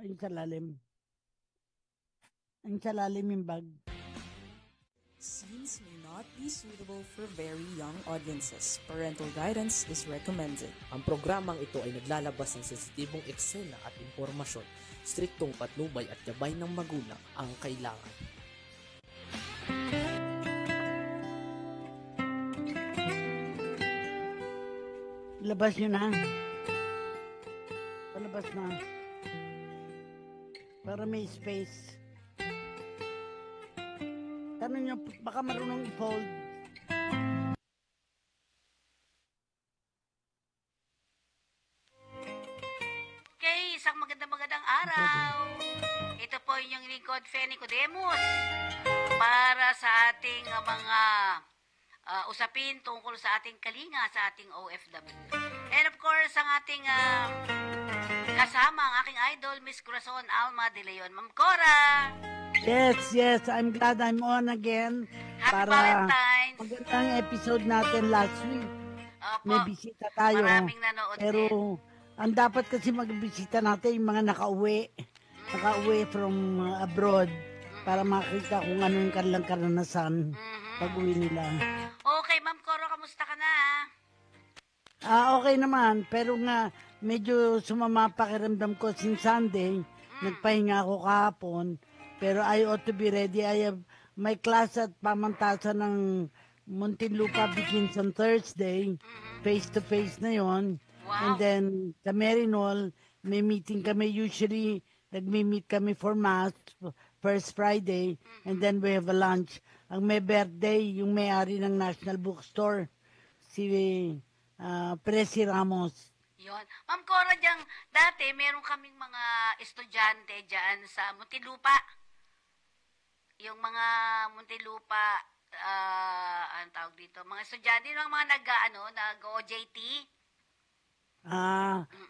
Ayun sa lalim. Ayun sa lalim yung bag. Scenes may not be suitable for very young audiences. Parental guidance is recommended. Ang programang ito ay naglalabas ng sensitibong eksena at impormasyon. Striktong patnubay at gabay ng magulang ang kailangan. Labas nyo na. Palabas na. Para may space. Tanong nyo, baka marunong i-fold. Okay, isang magandang araw. Ito po yung lingkod, Feni Codemus, para sa ating mga usapin tungkol sa ating kalinga, sa ating OFW. And of course, ang ating kasama, ang aking idol, Miss Corazon Alma de Leon. Ma'am Cora! Yes, I'm glad I'm on again. Happy para Valentine's! magandang episode natin last week. Opo, May bisita tayo. maraming nanood Pero din. ang dapat kasi magbisita natin yung mga nakauwi from abroad para makita kung ano yung kanilang karanasan pag-uwi nila. Okay, Ma'am Cora, kamusta ka na? Okay naman, pero nga medyo sumama pakiramdam ko since Sunday. Nagpahinga ako kahapon, pero I ought to be ready. I have my class at pamantasan ng Muntinlupa begins on Thursday. Face-to-face na yon. Wow. And then sa Merinol, may meeting kami. Usually, nagmi-meet kami for Mass, first Friday, and then we have a lunch. Ang may birthday, yung may-ari ng National Bookstore, si Presi Ramos. Yon. Ma'am Cora, dyan, dati meron kaming mga estudyante dyan sa Muntinlupa. Yung mga Muntinlupa, anong tawag dito, mga estudyante, yung mga nag-OJT.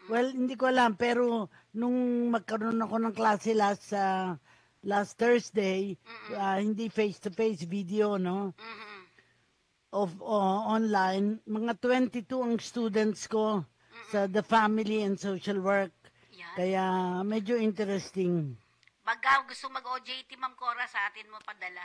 Well, hindi ko alam, pero nung magkaroon ako ng klase last Thursday, hindi face-to-face video, no? Online, mga 22 ang students ko sa The Family and Social Work. Yan. Kaya medyo interesting. Pagka gusto mag-OJT, Ma'am Cora, sa atin mo padala.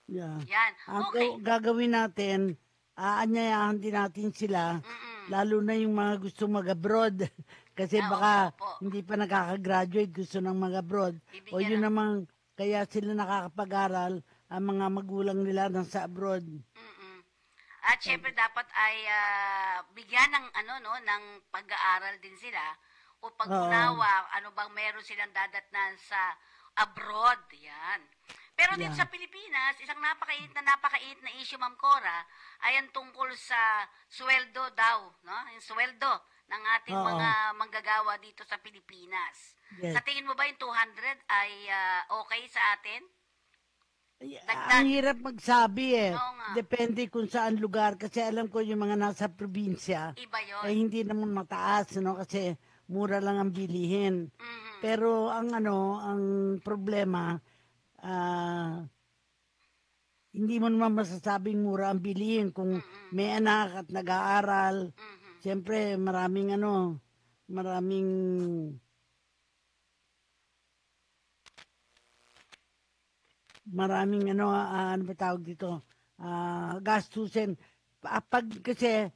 Yeah. Yan. Ang Okay. gagawin natin, aanyayahan din natin sila, lalo na yung mga gusto mag-abroad. Kasi baka opo. hindi pa nakaka-graduate, gusto nang mag-abroad. O Bibigyan yun namang, kaya sila nakakapag-aral, ang mga magulang nila nasa abroad. At syempre dapat ay bigyan ng ng pag-aaral din sila o pag-unawa ano bang meron silang dadatnan sa abroad. Yan. Pero dito sa Pilipinas, isang napakainit na issue, Ma'am Cora, ay ang tungkol sa sweldo daw, no? Yung sweldo ng ating mga manggagawa dito sa Pilipinas. Yes. Sa tingin mo ba yung 200 ay okay sa atin? Ang hirap magsabi Oo nga. Depende kung saan lugar. Kasi alam ko yung mga nasa probinsya, Iba yun. hindi naman mataas, no? Kasi mura lang ang bilihin. Pero ang problema, hindi mo naman masasabing mura ang bilihin kung may anak at nag-aaral. Siyempre, maraming ano ba tawag dito, gastusin. Kasi,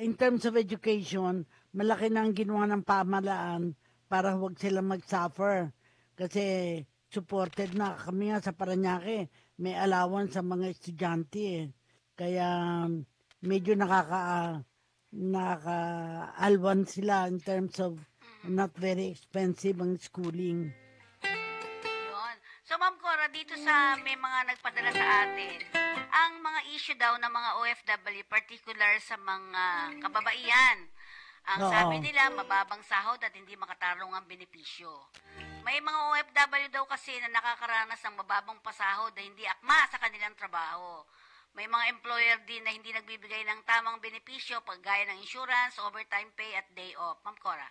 in terms of education, malaki na ang ginawa ng pamahalaan para huwag sila mag-suffer. Kasi, supported na kami nga sa Parañaque. May allowance sa mga estudyante. Kaya, medyo nakaka-alwan sila in terms of not very expensive ang schooling. Yun. So, Ma'am Cora, dito sa may mga nagpadala sa atin, ang mga issue daw ng mga OFW, particular sa mga kababaihan. Ang sabi nila, mababang sahod at hindi makatarong ang benepisyo. May mga OFW daw kasi na nakakaranas ng mababang pasahod na hindi akma sa kanilang trabaho. May mga employer din na hindi nagbibigay ng tamang benepisyo paggaya ng insurance, overtime pay at day off. Ma'am Cora.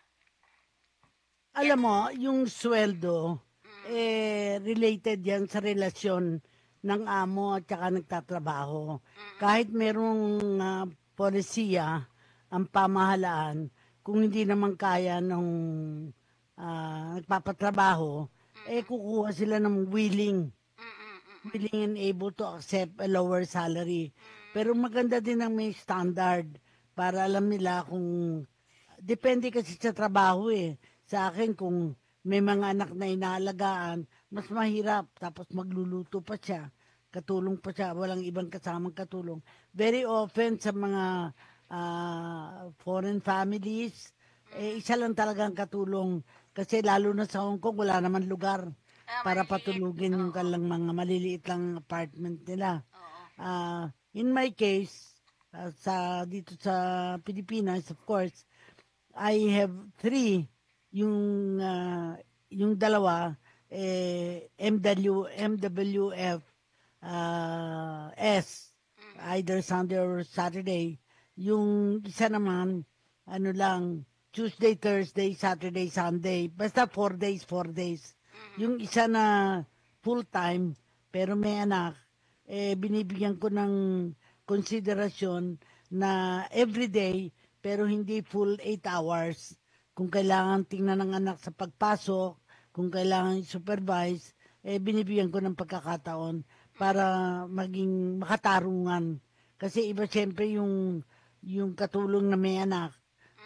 Alam mo, yung sweldo, related yan sa relasyon ng amo at saka nagtatrabaho. Kahit merong polisiya, ang pamahalaan, kung hindi naman kaya ng nagpapatrabaho, kukuha sila ng willing and able to accept a lower salary. Pero maganda din ang may standard para alam nila kung, depende kasi sa trabaho eh. Sa akin, kung may mga anak na inaalagaan, mas mahirap. Tapos magluluto pa siya. Katulong pa siya. Walang ibang kasamang katulong. Very often sa mga foreign families, isa lang talagang katulong. Kasi lalo na sa Hong Kong, wala naman lugar para Maliliit. patulugin yung Oo. kalang mga maliliit lang apartment nila. Oo. In my case, dito sa Pilipinas, of course, I have 3. Yung dalawa, MWF S, either Sunday or Saturday. Yung isa naman, ano lang, Tuesday, Thursday, Saturday, Sunday. Basta 4 days, 4 days. Yung isa na full-time, pero may anak, binibigyan ko ng konsiderasyon na everyday, pero hindi full 8 hours. Kung kailangan tingnan ng anak sa pagpasok, kung kailangan supervise, binibigyan ko ng pagkakataon para maging makatarungan. Kasi iba siyempre yung katulong na may anak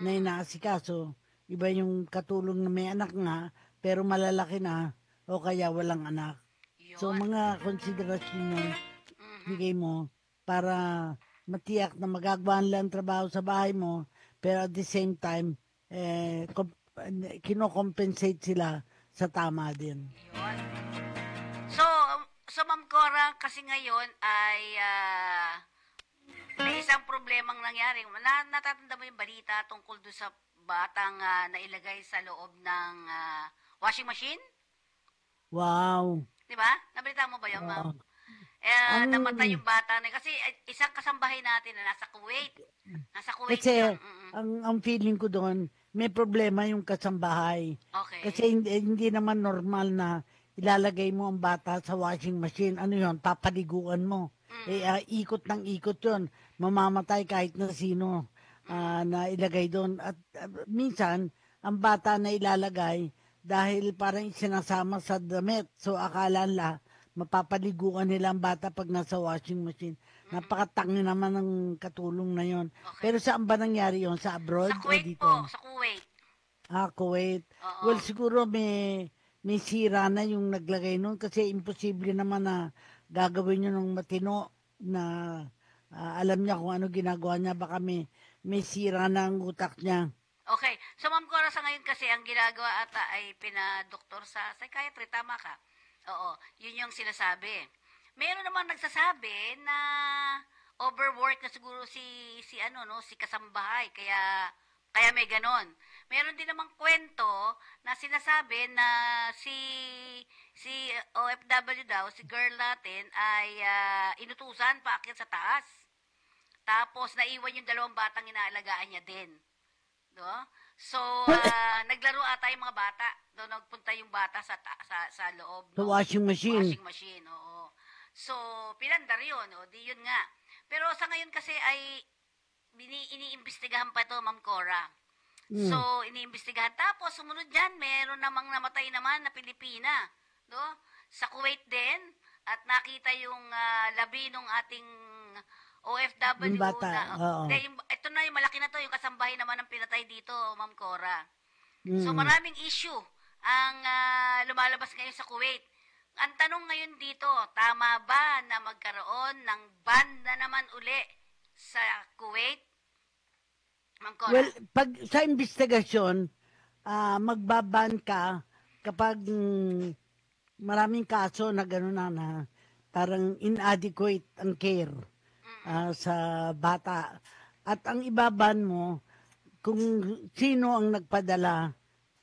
na inaasikaso. Iba yung katulong na may anak nga, pero malalaki na o kaya walang anak. So mga konsiderasyon mo, bigay mo para matiyak na magagawa lang trabaho sa bahay mo, pero at the same time, kinocompensate sila sa tama din. Yun. So Ma'am Cora, kasi ngayon ay may isang problemang nangyari. Natatanda mo yung balita tungkol doon sa batang nailagay sa loob ng washing machine? Wow. Di ba? Nabalita mo ba yun, ma'am? Namatay yung bata na. Kasi isang kasambahay natin na nasa Kuwait. Nasa Kuwait Kasi yun. ang feeling ko doon, may problema yung kasambahay. Okay. Kasi hindi naman normal na ilalagay mo ang bata sa washing machine. Ano yun? Papaliguan mo. Ikot ng ikot yun. Mamamatay kahit na sino na ilagay doon. At minsan, ang bata na ilalagay dahil parang sinasama sa damit. So akala nila, mapapaliguan nila ang bata pag nasa washing machine. Napakatangi naman ng katulong na yon. Okay. Pero saan ba nangyari yon? Sa abroad Sa o Kuwait dito? po. Sa Kuwait. Kuwait. Oo. Well, siguro may sira na yung naglagay nun kasi imposible naman na gagawin nyo ng matino na alam niya kung ano ginagawa niya. Baka may sira na ang utak niya. Okay. So, Ma'am Cora, sa ngayon kasi ang ginagawa ata ay pinadoktor sa psychiatry. Tama ka? Oo. Yun yung sinasabi. Meron namang nagsasabi na overwork na siguro si kasambahay. Kaya may ganon. Meron din namang kwento na sinasabi na si OFW daw, si girl natin, ay inutusan paakyat sa taas. Tapos naiwan yung 2 batang inaalagaan niya din. No? So, naglaro ata yung mga bata. Doon nagpunta yung bata sa loob. Sa washing machine. Washing machine, oo. So, pinandar yun. O, di yun nga. Pero sa ngayon kasi ay iniimbestigahan pa ito, Ma'am Cora. So, iniimbestigahan. Tapos, sumunod dyan, meron namang namatay naman na Pilipina. No? Sa Kuwait din. At nakita yung labi ng ating OFW. Yung bata, oo. Ito na yung malaki na to, yung kasambahay naman ng pinatay dito, Ma'am Cora. So maraming issue ang lumalabas ngayon sa Kuwait. Ang tanong ngayon dito, tama ba na magkaroon ng ban na naman uli sa Kuwait? Ma'am Cora? Well, pag sa investigasyon, magbaban ka kapag maraming kaso na gano'n na parang inadequate ang care sa bata. At ang ibaban mo, kung sino ang nagpadala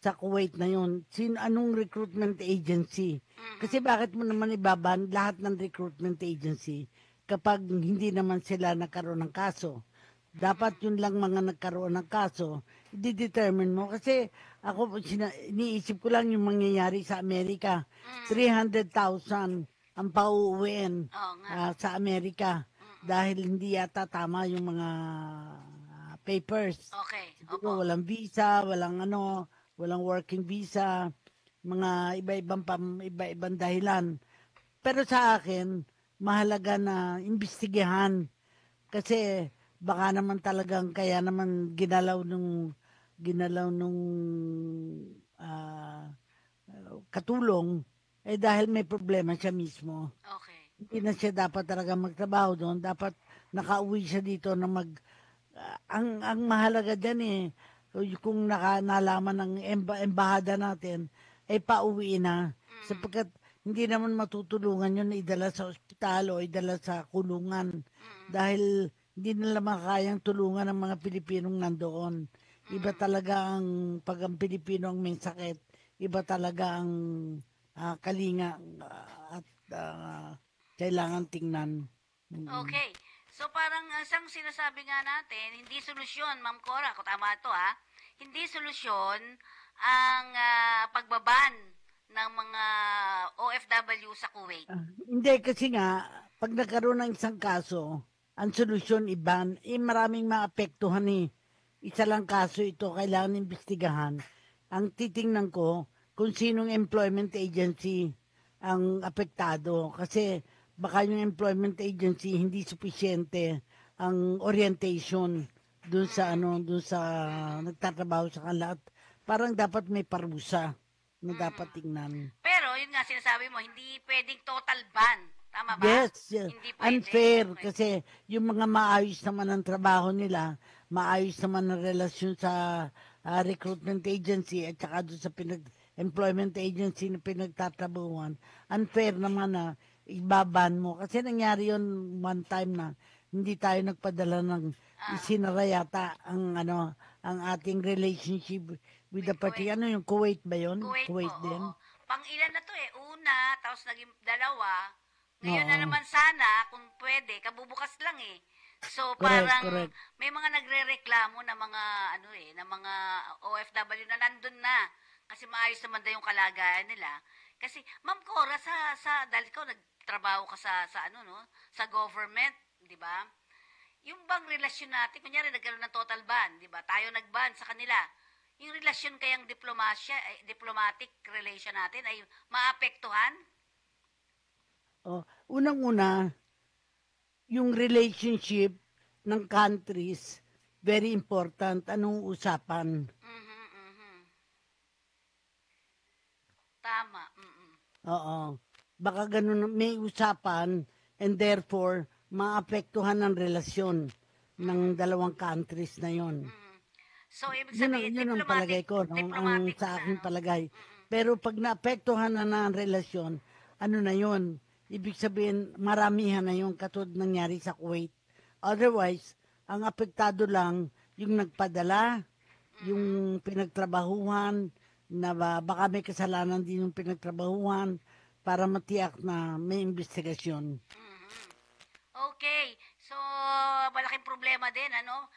sa Kuwait na yun, anong recruitment agency. Kasi bakit mo naman ibaban lahat ng recruitment agency kapag hindi naman sila nagkaroon ng kaso. Dapat yun lang mga nagkaroon ng kaso, i-determine mo. Kasi ako, iniisip ko lang yung mangyayari sa Amerika. 300,000 ang pauuwiin sa Amerika dahil hindi yata tama yung mga papers. Okay. Siguro walang visa, walang walang working visa, mga iba-ibang dahilan. Pero sa akin, mahalaga na imbestigahan kasi baka naman talagang kaya naman ginalaw nung ah, katulong dahil may problema siya mismo. Okay. Hindi na siya dapat talaga magtrabaho doon. Dapat nakauwi siya dito na ang mahalaga dyan kung nalaman ng embahada natin, ay pauwi na. Sapagkat hindi naman matutulungan yun na idala sa ospital o idala sa kulungan. Dahil hindi nila makakayang tulungan ng mga Pilipinong nandoon. Iba talaga pag ang Pilipino ang may sakit, iba talaga ang kalinga at kailangan tingnan. Okay. So parang isang sinasabi nga natin, hindi solusyon, Ma'am Cora, kung tama ito hindi solusyon ang pagbaban ng mga OFW sa Kuwait. Hindi, kasi nga, pag nagkaroon ng isang kaso, ang solusyon iban, maraming maapektuhan Isa lang kaso ito, kailangan imbestigahan. Ang titingnan ko, kung sinong employment agency ang apektado. Kasi baka yung employment agency hindi sufisyente ang orientation dun sa nagtatrabaho sa kanila. At parang dapat may parusa na dapat tingnan. Pero yun nga sinasabi mo, hindi pwedeng total ban. Tama ba? Yes. Hindi pwede. Unfair Okay. kasi yung mga maayos naman ang trabaho nila, maayos naman ang relasyon sa recruitment agency at saka doon sa employment agency na pinagtatrabuhan, unfair naman na ibaban mo. Kasi nangyari yun one time na hindi tayo nagpadala ng isinara yata ang ating relationship with the party. Kuwait. Ano yung Kuwait ba yun? Kuwait po, din? oo. Pang-ilan na to una, tapos naging dalawa. Ngayon na Oo. naman sana, kung pwede, kabubukas lang So Correct, parang correct. may mga nagrereklamo na mga na mga OFW na nandun na kasi maayos naman daw yung kalagayan nila. Kasi Ma'am Cora dahil ikaw nagtrabaho ka sa government, 'di ba? Yung bang relasyon natin, kunyari nagkaroon ng total ban, 'di ba? Tayo nag-ban sa kanila. Yung relasyon kayang diplomatic relation natin ay maapektuhan? Unang-una, yung relationship ng countries, very important. Anong usapan? Tama. Oo. Baka ganun, may usapan and therefore, maapektuhan ang relasyon ng dalawang countries na yon. So, ibig Yun sabihin, ang palagay ko, ang diplomatic sa aking na, palagay. Pero pag naapektuhan na ang relasyon, ano na yon? Ibig sabihin, maramihan na yung katulad nangyari sa Kuwait. Otherwise, ang apektado lang yung nagpadala, yung pinagtrabahuhan, na baka may kasalanan din yung pinagtrabahuhan para matiyak na may investigasyon. Okay. So, malaking problema din, ano?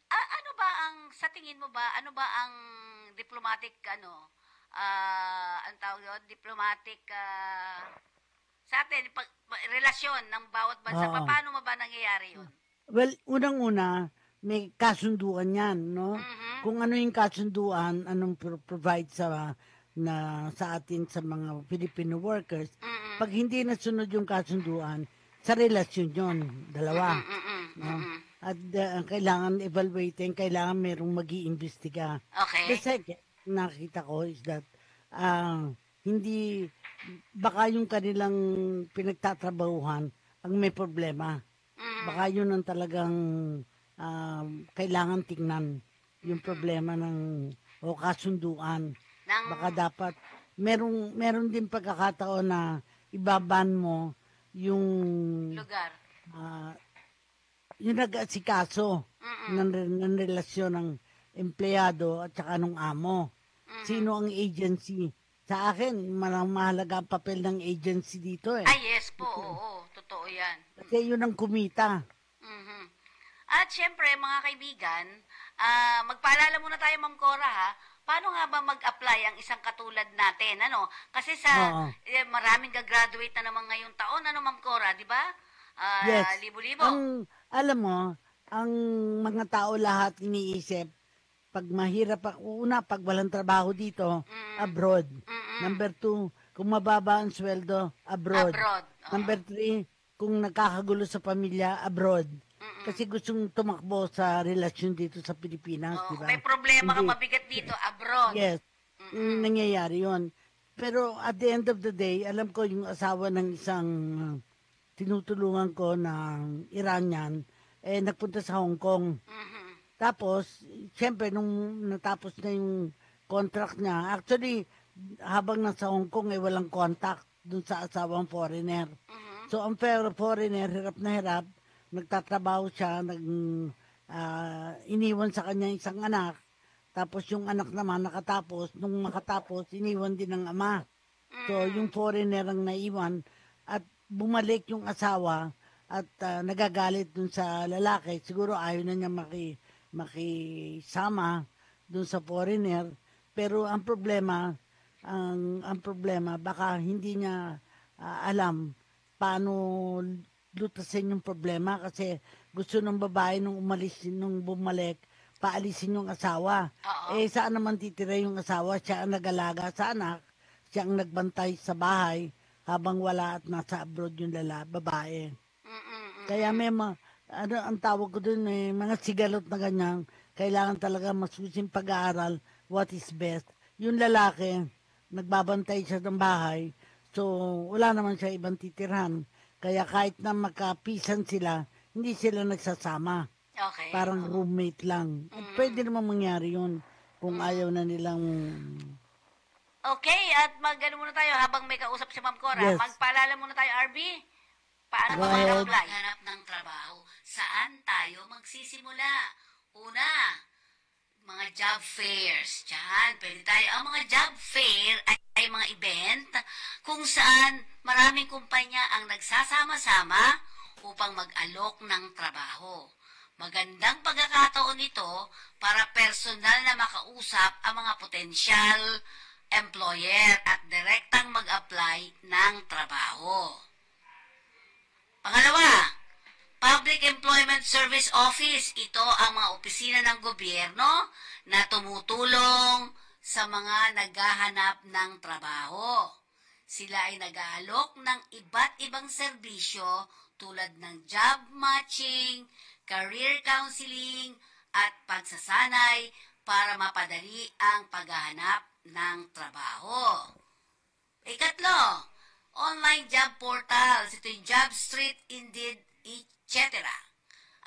Ano ba sa tingin mo ba, ano ba ang diplomatic, ang tawag yun, diplomatic, sa atin, relasyon ng bawat bansa, Oo. paano mo ba nangyayari yun? Well, unang-una, may kasunduan yan, no? Kung ano yung kasunduan, anong provide sa atin sa mga Filipino workers. Pag hindi nasunod yung kasunduan, sa relasyon yon, dalawa. No? At kailangan evaluating, kailangan merong mag-iimbestiga. Okay. The second, nakita ko is that hindi, baka yung kanilang pinagtatrabahuhan ang may problema. Baka yun ang talagang kailangan tingnan yung problema o kasunduan. Baka dapat meron din pagkakataon na ibaban mo yung Lugar. yung nag-asikaso ng relasyon ng empleyado at saka ng amo. Sino ang agency? Sa akin, mahalaga ang papel ng agency dito Yes po, oo. Totoo yan. Kasi yun ang kumita. At syempre, mga kaibigan, magpaalala muna tayo, Ma'am Cora, ha? Paano nga ba mag-apply ang isang katulad natin? Kasi maraming gagraduate na naman ngayong taon, Ma'am Cora, di ba? Yes. Libo-libo. Alam mo, ang mga tao lahat iniisip, pag mahirap, pag walang trabaho dito, abroad. Number 2, kung mababa ang sweldo, abroad. Abroad. Number 3, kung nagkakagulo sa pamilya, abroad. Kasi gustong tumakbo sa relasyon dito sa Pilipinas, di ba? May problema ka Hindi. mabigat dito, abroad. Yes, nangyayari yon. Pero at the end of the day, alam ko yung asawa ng isang tinutulungan ko na Iranian, nagpunta sa Hong Kong. Tapos, siyempre, nung natapos na yung contract niya, actually, habang nasa Hong Kong, walang contact dun sa asawang foreigner. So, ang foreigner, hirap na hirap, nagtatrabaho siya, iniwan sa kanya isang anak, tapos yung anak naman nakatapos, nung makatapos, iniwan din ng ama. So, yung foreigner ang naiwan, at bumalik yung asawa, at nagagalit dun sa lalaki, siguro ayaw na niya makisama dun sa foreigner, pero ang problema baka hindi niya alam paano lutasin yung problema kasi gusto ng babae nung bumalik, paalisin yung asawa. Saan naman titira yung asawa? Siya ang nag-alaga sa anak, siya ang nagbantay sa bahay habang wala at nasa abroad yung babae. Kaya may ang tawag ko dun, mga sigalot na ganyan, kailangan talaga masusing pag-aaral, what is best. Yung lalaki, nagbabantay siya ng bahay, so wala naman siya ibang titirhan. Kaya kahit na magkapisan sila, hindi sila nagsasama. Okay. Parang roommate lang. Pwede naman mangyari yun kung ayaw na nilang... Okay, at mag-ano muna tayo habang may kausap si Ma'am Cora. Yes. Magpaalala muna tayo, RB. Paano ba Right. mag-apply? Hanap ng trabaho. Saan tayo magsisimula? Una, mga job fairs. Diyan, pwede tayo. Ang mga job fair ay mga event kung saan maraming kumpanya ang nagsasama-sama upang mag-alok ng trabaho. Magandang pagkakataon ito para personal na makausap ang mga potensyal employer at direktang mag-apply ng trabaho. Pangalawa, Public Employment Service Office. Ito ang mga opisina ng gobyerno na tumutulong sa mga naghahanap ng trabaho. Sila ay nag-aalok ng iba't ibang serbisyo tulad ng job matching, career counseling, at pagsasanay para mapadali ang paghahanap ng trabaho. Ikatlo, online job portals. Ito yung JobStreet, Indeed, etc.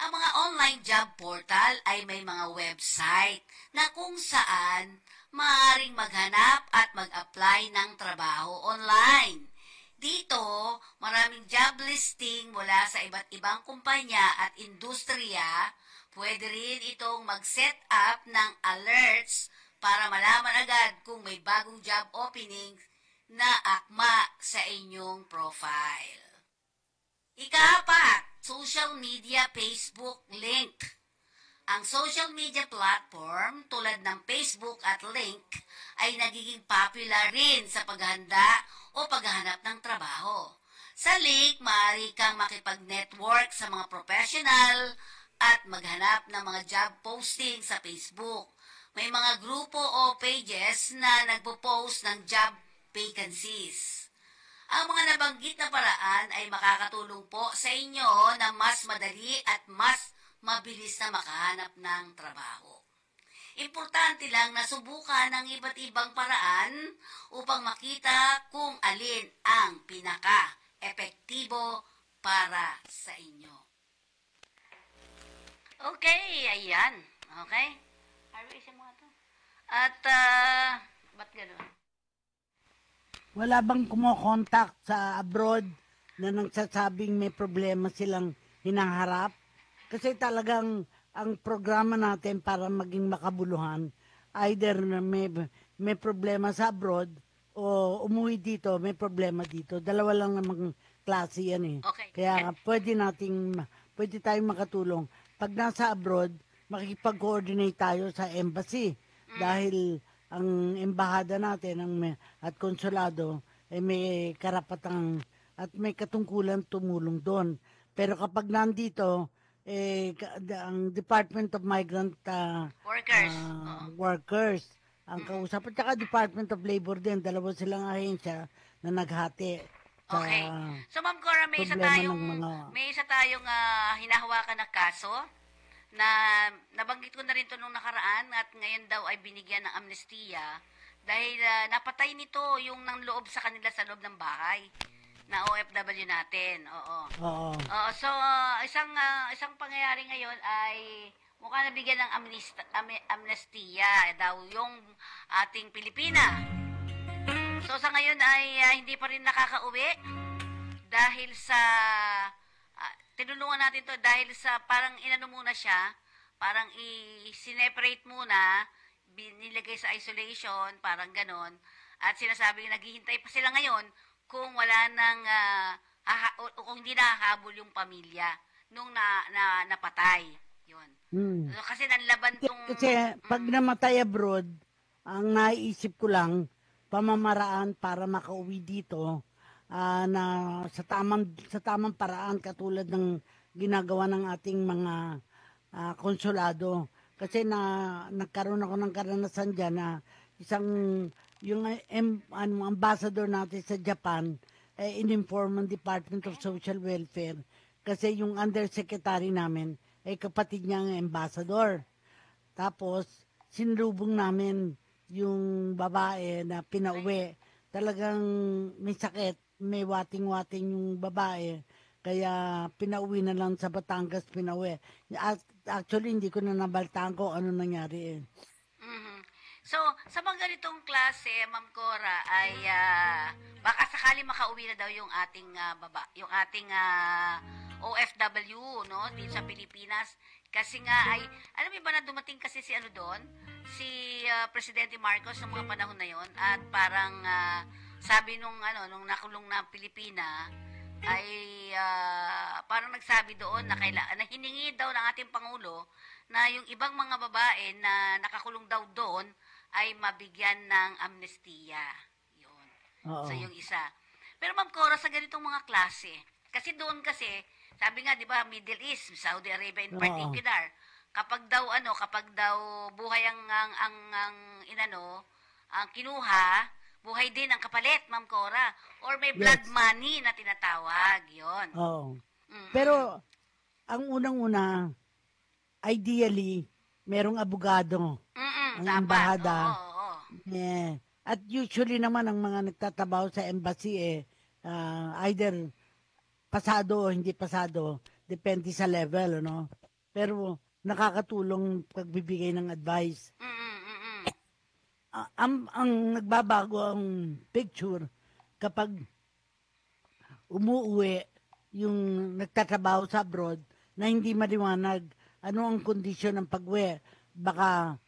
Ang mga online job portal ay may mga website na kung saan maaaring maghanap at mag-apply ng trabaho online. Dito, maraming job listing mula sa iba't ibang kumpanya at industriya. Pwede rin itong mag-set up ng alerts para malaman agad kung may bagong job openings na akma sa inyong profile. Ika-4, social media Facebook link. Ang social media platform tulad ng Facebook at Link ay nagiging popular rin sa paghahanda o paghahanap ng trabaho. Sa Link, maaari kang makipag-network sa mga professional at maghanap ng mga job posting sa Facebook. May mga grupo o pages na nagpo-post ng job vacancies. Ang mga nabanggit na paraan ay makakatulong po sa inyo na mas madali at mas mabilis na makahanap ng trabaho. Importante lang na subukan ang iba't ibang paraan upang makita kung alin ang pinaka-epektibo para sa inyo. Okay, ayan. Okay? Ayusin mo ito. At, ba't gano'n? Wala bang kumokontak sa abroad na nagsasabing may problema silang hinaharap? Kasi talagang ang programa natin para maging makabuluhan, either na may problema sa abroad o umuwi dito, may problema dito. Dalawa lang namang klase yan eh. Okay. Kaya pwede tayong makatulong. Pag nasa abroad, makikipag-coordinate tayo sa embassy. Dahil ang embahada natin at konsulado may karapatang at may katungkulan tumulong doon. Pero kapag nandito, ang Department of Migrant Workers. Oo. Workers ang kausap. At saka Department of Labor din. Dalawa silang ahensya na naghati sa Okay. So Ma'am Cora, problema ng mga... may isa tayong hinahawakan na kaso na nabanggit ko na rin to nung nakaraan at ngayon daw ay binigyan ng amnestiya dahil napatay nito yung nang loob sa kanila sa loob ng bahay na OFW natin. Oo. Oo. Oo, so isang pangyayari ngayon ay mukha nabigyan ng amnestiya daw yung ating Pilipina. So sa ngayon ay hindi pa rin nakakauwi dahil sa tinulungan natin to dahil sa parang inano muna siya, parang i-separate muna, nilagay sa isolation, parang ganon. At sinasabi naghihintay pa sila ngayon kung wala nang kung hindi nakahabol yung pamilya nung napatay. Yun. So, kasi nanlaban tong... Kasi pag namatay abroad, ang naisip ko lang, pamamaraan para makauwi dito na sa tamang paraan katulad ng ginagawa ng ating mga konsulado. Kasi nagkaroon ako ng karanasan dyan na yung ambassador natin sa Japan in-inform ng Department of Social Welfare kasi yung undersecretary namin ay kapatid niya ang ambassador. Tapos sinlubong namin yung babae na pinauwi. Talagang may sakit, may wating-wating yung babae. Kaya pinauwi na lang sa Batangas, pinauwi. Actually, hindi ko na nabaltaan ko ano nangyari eh. Mhm. So, sa mga ganitong klase, Ma'am Cora, ay baka sakali makauwi na daw yung ating yung ating OFW, no, dito sa Pilipinas. Kasi nga ay, alam mo ba na dumating kasi si ano doon, si Presidente Marcos ng mga panahon na yon at parang sabi nung nakulong na Pilipina ay parang nagsabi doon na hiningi daw ng ating Pangulo na yung ibang mga babae na nakakulong daw doon ay mabigyan ng amnestiya. Yun. Oo. So yung isa. Pero Ma'am Cora, sa ganitong mga klase, kasi doon kasi, sabi nga 'di ba, Middle East, Saudi Arabia in particular, kapag daw buhay ang kinuha, buhay din ang kapalit, Ma'am Cora, or may blood money na tinatawag, 'yon. Oo. Pero ang unang-una, ideally, merong abogado ang Dapat. embahada. Oo. Yeah. At usually naman ang mga nagtatrabaho sa embassy either pasado o hindi pasado, depende sa level, ano. Pero nakakatulong pagbibigay ng advice. Ang nagbabago ang picture kapag umuwi yung nagtatrabaho sa abroad na hindi maliwanag ano ang kondisyon ng pag-uwi. Baka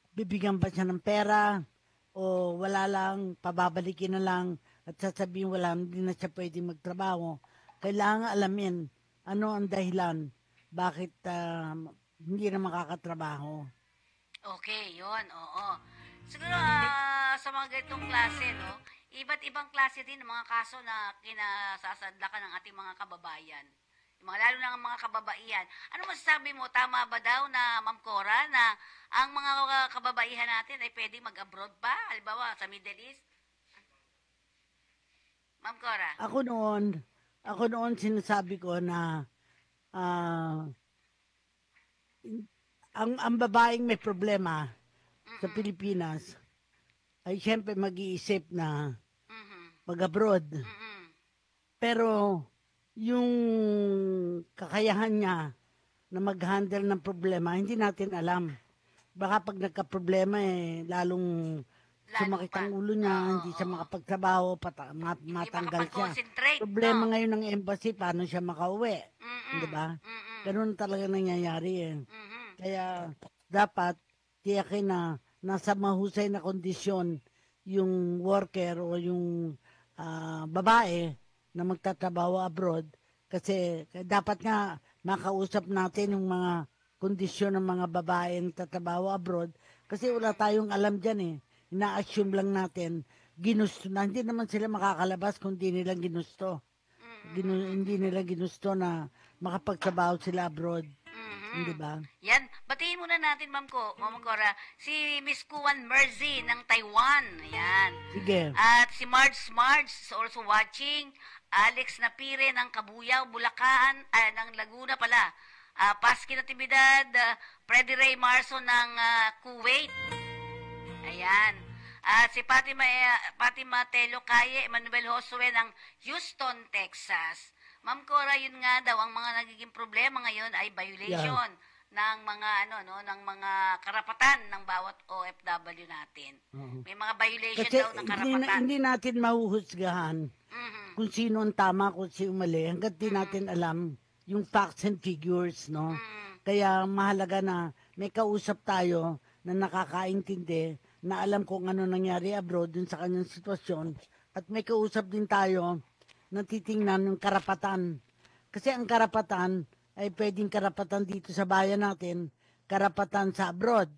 bibigyan pa siya ng pera o wala lang, pababalikin na lang at sasabihin hindi na siya pwede magtrabaho. Kailangan alamin ano ang dahilan bakit hindi na makakatrabaho. Okay, 'yon. Oo. Siguro sa mga ganitong klase, no, iba't ibang klase din ng mga kaso na kinasasadlakan ng ating mga kababayan. Lalo na ang mga kababaihan. Ano masasabi mo, tama ba daw na, Ma'am Cora, na ang mga kababaihan natin ay pwedeng mag-abroad pa? Halimbawa, sa Middle East? Ma'am Cora? Ako noon sinasabi ko na ang babaeng may problema sa Pilipinas ay siyempre mag-iisip na mag-abroad. Pero yung kakayahan niya na mag-handle ng problema, hindi natin alam. Baka pag nagka-problema lalong sumakit ang ulo niya, hindi siya makapagtrabaho, matanggal siya. Problema ngayon ng embassy, paano siya makauwi? Di ba? Ganun talaga nangyayari Kaya dapat tiyakin na nasa mahusay na kondisyon yung worker o yung babae na magtatrabaho abroad kasi dapat nga makausap natin yung mga kondisyon ng mga babae na tatrabaho abroad kasi wala tayong alam dyan ina-assume lang natin ginusto na, hindi naman sila makakalabas kung hindi nila ginusto. Hindi nila ginusto na makapagtrabaho sila abroad. Hindi ba? Yan, batiin muna natin, Ma'am Cora, si Miss Kuan Merzi ng Taiwan. Ayan. Sige. At si Marge is also watching. Alex Napire ng Kabuyao, Bulacan, ng Laguna pala. Paski Natividad, Freddy Ray Marso ng Kuwait. Ayan. At si Fatima Telo Caye, Emmanuel Josue ng Houston, Texas. Ma'am Cora, yun nga daw, ang mga nagiging problema ngayon ay violation ng mga ng mga karapatan ng bawat OFW natin. May mga violation Kasi daw ng karapatan. hindi natin mahuhusgahan kung sino ang tama, kung sino mali, hanggat di natin alam yung facts and figures, no? Kaya mahalaga na may kausap tayo na nakakaintindi, na alam kung ano nangyari abroad dun sa kanyang sitwasyon, at may kausap din tayo na titingnan yung karapatan. Kasi ang karapatan ay pwedeng karapatan dito sa bayan natin, karapatan sa abroad,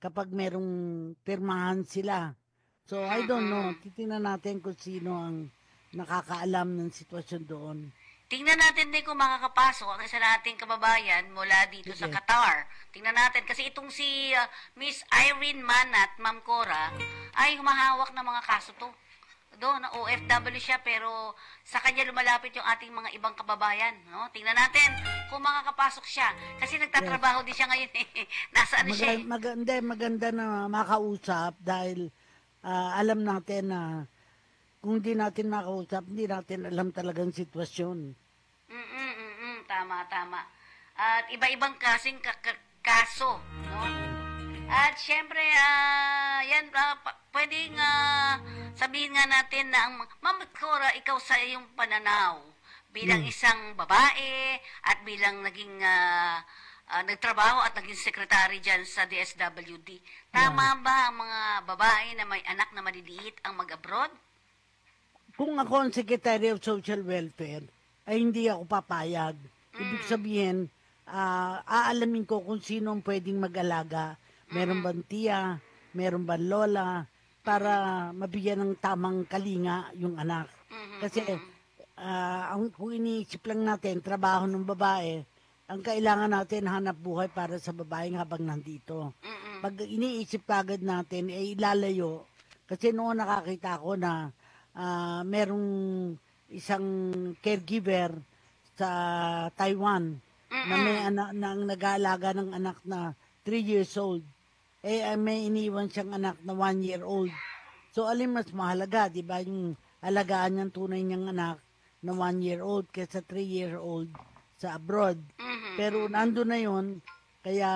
kapag merong pirmahan sila. So, I don't know. Titingnan natin kung sino ang nakakaalam ng sitwasyon doon. Tingnan natin din kung makakapasok ang isa nating kababayan mula dito sa Qatar. Tingnan natin kasi itong si Miss Irene Manat, Ma'am Cora, ay humahawak ng mga kaso to. Doon, na OFW siya, pero sa kanya lumalapit yung ating mga ibang kababayan. No? Tingnan natin kung makakapasok siya. Kasi nagtatrabaho din siya ngayon. Nasa ano siya. Maganda na makausap dahil alam natin na kung di natin makausap, hindi natin alam talagang sitwasyon. Tama. At iba-ibang kasing kaso. No? At syempre, pwedeng sabihin nga natin na Ma'am Cora, ikaw sa iyong pananaw bilang isang babae at bilang naging nagtrabaho at naging sekretary dyan sa DSWD. Tama ba ang mga babae na may anak na maliliit ang mag-abroad? Kung ako ang Secretary of Social Welfare, ay hindi ako papayag. Ibig sabihin, aalamin ko kung sino ang pwedeng mag-alaga. Meron bang tiya, meron bang lola, para mabigyan ng tamang kalinga yung anak. Kasi kung iniisip lang natin, trabaho ng babae, ang kailangan natin hanap buhay para sa babae habang nandito. Pag iniisip agad natin, ilalayo. Kasi noon nakakita ko na merong isang caregiver sa Taiwan na may anak na nag-aalaga ng anak na 3 years old. May iniwan siyang anak na 1 year old. So, alin mas mahalaga, di ba? Yung alagaan niyang tunay niyang anak na 1 year old kaysa 3 year old sa abroad. Pero nandun na yun, kaya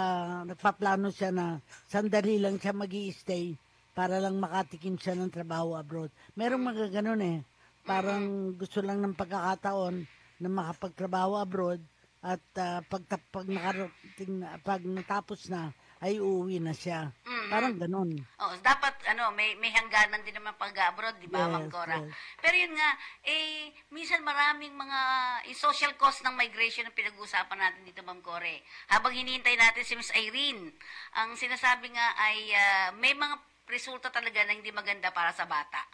nagpaplano siya na sandali lang siya mag-i-stay para lang makatikim siya ng trabaho abroad. Merong mga ganun eh. Parang gusto lang ng pagkakataon na makapagtrabaho abroad at pag natapos na, ay uuwi na siya. Parang ganun. Dapat may hangganan din naman pag-abroad, di ba, Ma'am Cora? Yes. Pero yun nga, minsan maraming mga social cost ng migration ang pinag-uusapan natin dito, Ma'am Core. Habang hinihintay natin si Miss Irene, ang sinasabi nga ay may mga resulta talaga na hindi maganda para sa bata.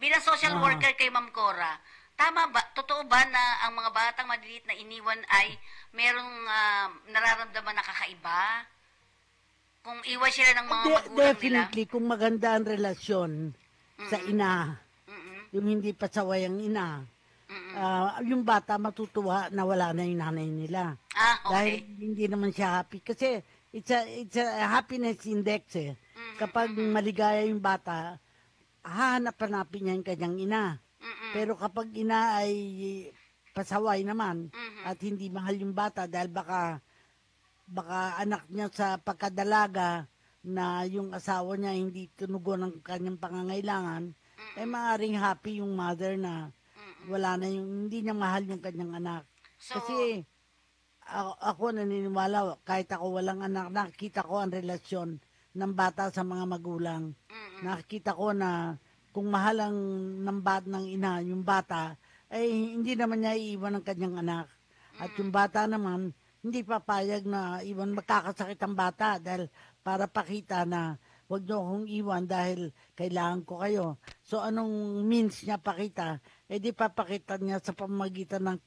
Bilang social worker kay Ma'am Cora, tama ba, totoo ba na ang mga batang maliliit na iniwan ay merong nararamdaman na kakaiba? Kung iwan sila ng mga magulang Definitely, kung maganda ang relasyon sa ina, yung hindi pasaway ang ina, yung bata matutuwa na wala na yung nanay nila. Okay. Dahil hindi naman siya happy. Kasi it's a happiness index eh. Kapag maligaya yung bata, hahanap-hanapin niya yung kanyang ina. Pero kapag ina ay pasaway naman at hindi mahal yung bata dahil baka anak niya sa pagkadalaga na yung asawa niya hindi tunugon ng kanyang pangangailangan, maaaring happy yung mother na wala na hindi niya mahal yung kanyang anak. Kasi ako naniniwala, kahit ako walang anak, nakikita ko ang relasyon ng bata sa mga magulang. Nakikita ko na kung mahal ang ng ina yung bata, ay hindi naman niya iiwan ng kanyang anak. At yung bata naman, hindi papayag na iwan, magkakasakit ang bata dahil para pakita na huwag niyo akong iwan dahil kailangan ko kayo. So anong means niya pakita? Di papakita niya sa pamamagitan ng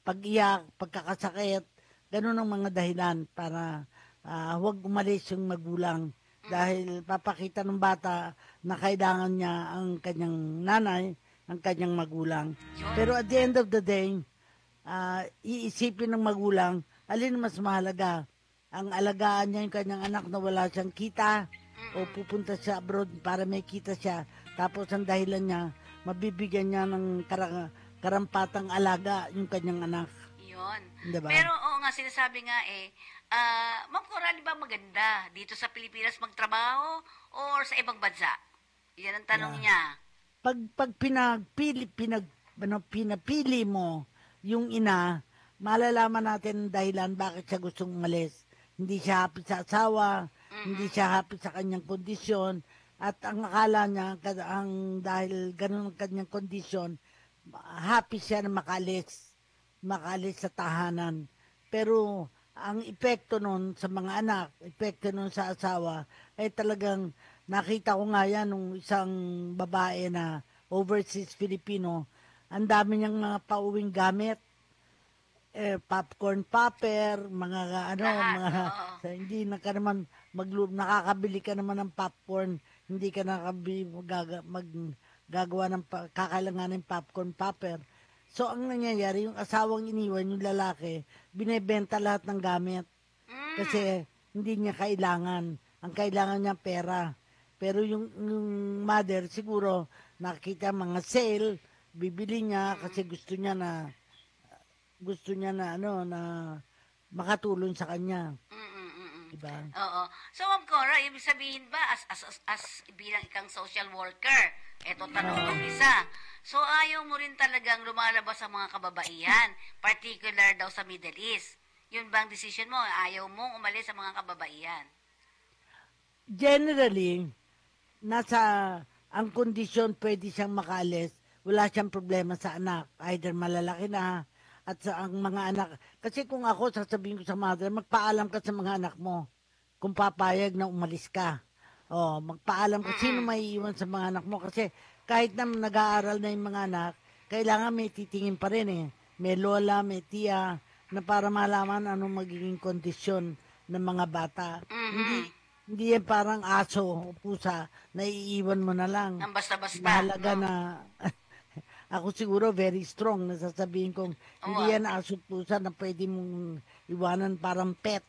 pag-iyak, pagkakasakit, Ganun ang mga dahilan para huwag umalis yung magulang dahil papakita ng bata na kailangan niya ang kanyang nanay, ang kanyang magulang. Pero at the end of the day, iisipin ng magulang, alin mas mahalaga? Ang alagaan niya yung kanyang anak na wala siyang kita o pupunta siya abroad para may kita siya. Tapos ang dahilan niya, mabibigyan niya ng karampatang alaga yung kanyang anak. Yun. Diba? Pero oo nga, sinasabi nga Ma'am Cora, di ba maganda dito sa Pilipinas magtrabaho or sa ibang bansa? Yan ang tanong niya. Pag pinapili mo yung ina, malalaman natin ang dahilan bakit siya gustong umalis. Hindi siya happy sa asawa, hindi siya happy sa kanyang kondisyon, at ang akala niya, dahil ganun ang kanyang kondisyon, happy siya na makalis sa tahanan. Pero ang epekto nun sa mga anak, epekto nun sa asawa, ay talagang nakita ko nga yan nung isang babae na overseas Filipino, ang dami niyang mga pauwing gamit, popcorn popper, hindi na ka naman nakakabili ka naman ng popcorn, hindi ka gagawa ng kakailangan ng popcorn popper. So ang nangyayari, yung asawang iniwan, yung lalaki, binebenta lahat ng gamit kasi hindi niya kailangan. Ang kailangan niya pera. Pero yung mother siguro nakita mga sale, bibili niya kasi gusto niya na makatulong sa kanya. Diba? Oo. So, Ma'am Cora, ibig sabihin ba, as bilang ikang social worker, eto tanong kong isa. So, ayaw mo rin talagang lumalabas sa mga kababaihan, particular daw sa Middle East. Yun ba ang decision mo? Ayaw mong umalis sa mga kababaihan? Generally, ang kondisyon pwede siyang makaalis, wala siyang problema sa anak. Either malalaki na, at sa ang mga anak. Kasi kung ako, sasabihin ko sa mother, magpaalam ka sa mga anak mo kung papayag na umalis ka. Magpaalam ka. Sino may iwan sa mga anak mo? Kasi kahit na nag-aaral na yung mga anak, kailangan may titingin pa rin eh. May lola, may tiya, na para malaman anong magiging kondisyon ng mga bata. Hindi yan parang aso o pusa na iiwan mo na lang. Ang basta-basta. Mahalaga na... Ako siguro very strong na sasabihin kong hindi yan aso pusa na pwede mong iwanan parang pet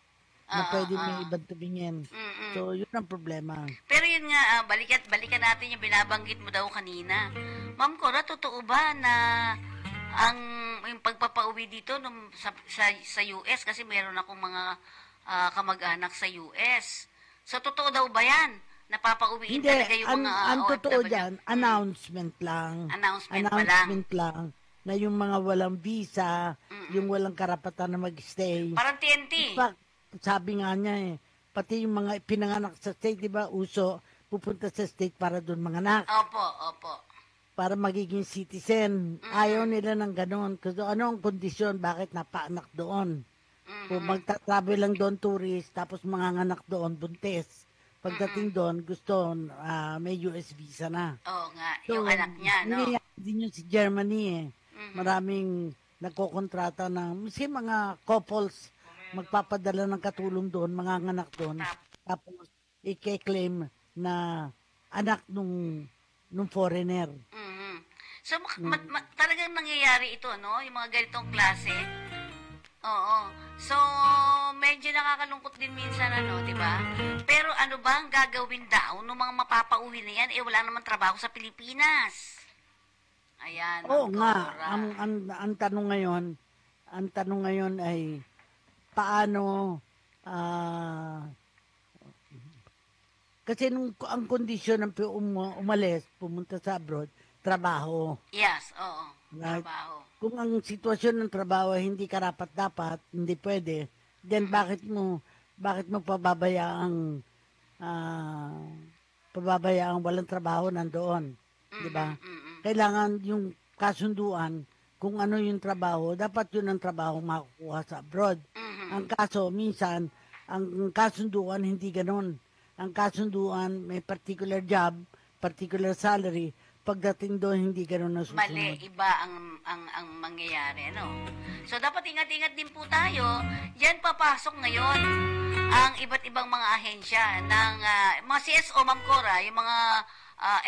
na pwede may ibang tabingin. So, yun ang problema. Pero yun nga, balikan natin yung binabanggit mo daw kanina. Ma'am Cora, totoo ba na yung pagpapauwi dito sa US, kasi meron akong mga kamag-anak sa US. So, totoo daw ba yan? Napapauwiin talaga yung mga ang totoo OFW. dyan, announcement lang. Announcement lang. Na yung mga walang visa, yung walang karapatan na mag-stay. Parang TNT. In fact, sabi nga niya pati yung mga pinanganak sa state, di ba, uso, pupunta sa state para doon mga anak. Opo. Para magiging citizen. Ayaw nila ng gano'n. Kasi ano ang kondisyon, bakit napaanak doon? Kung magta-travel lang doon tourist, tapos mga anak doon, buntis. Pagdating doon, gusto may US visa na. Oo nga, yung anak niya, no? Nangyayari din yun si Germany Maraming nagkokontrata na, miski mga couples, magpapadala ng katulong doon, mga anak doon. Tapos, i-claim na anak nung foreigner. So, talagang nangyayari ito, no? Yung mga ganitong klase. Oo. So, medyo nakakalungkot din minsan, di ba? Pero ano ba ang gagawin daw ng mga mapapauwi na yan? Wala naman trabaho sa Pilipinas. Ayan. Oo nga. Ang tanong ngayon ay paano kasi ang kondisyon ng umalis, pumunta sa abroad, trabaho. Yes, oo. Right? Trabaho. Kung ang sitwasyon ng trabaho ay hindi karapat-dapat, hindi pwede, then bakit mo pababayaang walang trabaho nandoon, di ba? Kailangan yung kasunduan kung ano yung trabaho, dapat yun ang trabaho makukuha sa abroad. Ang kaso, minsan, ang kasunduan hindi ganon. Ang kasunduan may particular job, particular salary, pagdating doon, hindi ganun na susunod. Mali, iba ang mangyayari, ano? So, dapat ingat-ingat din po tayo. Diyan papasok ngayon ang iba't ibang mga ahensya ng mga CSO, Ma'am Cora, yung mga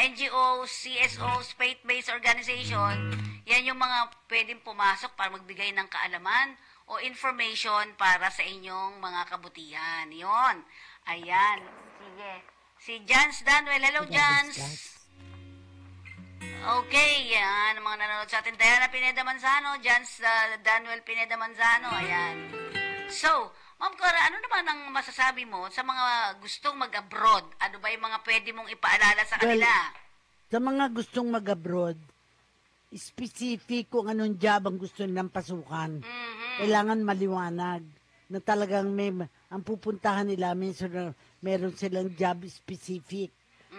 NGOs, CSOs, faith-based organization, yan yung mga pwedeng pumasok para magbigay ng kaalaman o information para sa inyong mga kabutihan. Yon. Ayan. Sige. Si Jans Danwell. Hello, Jans. Okay, yan. Mga nanonood sa atin. Diana Pineda Manzano, Jans Daniel Pineda Manzano. Ayan. So, Ma'am Cora, ano naman ang masasabi mo sa mga gustong mag-abroad? Ano ba yung mga pwede mong ipaalala sa kanila? Sa mga gustong mag-abroad, specific kung anong job ang gusto nilang pasukan. Kailangan maliwanag na talagang ang pupuntahan nila, meron silang job specific.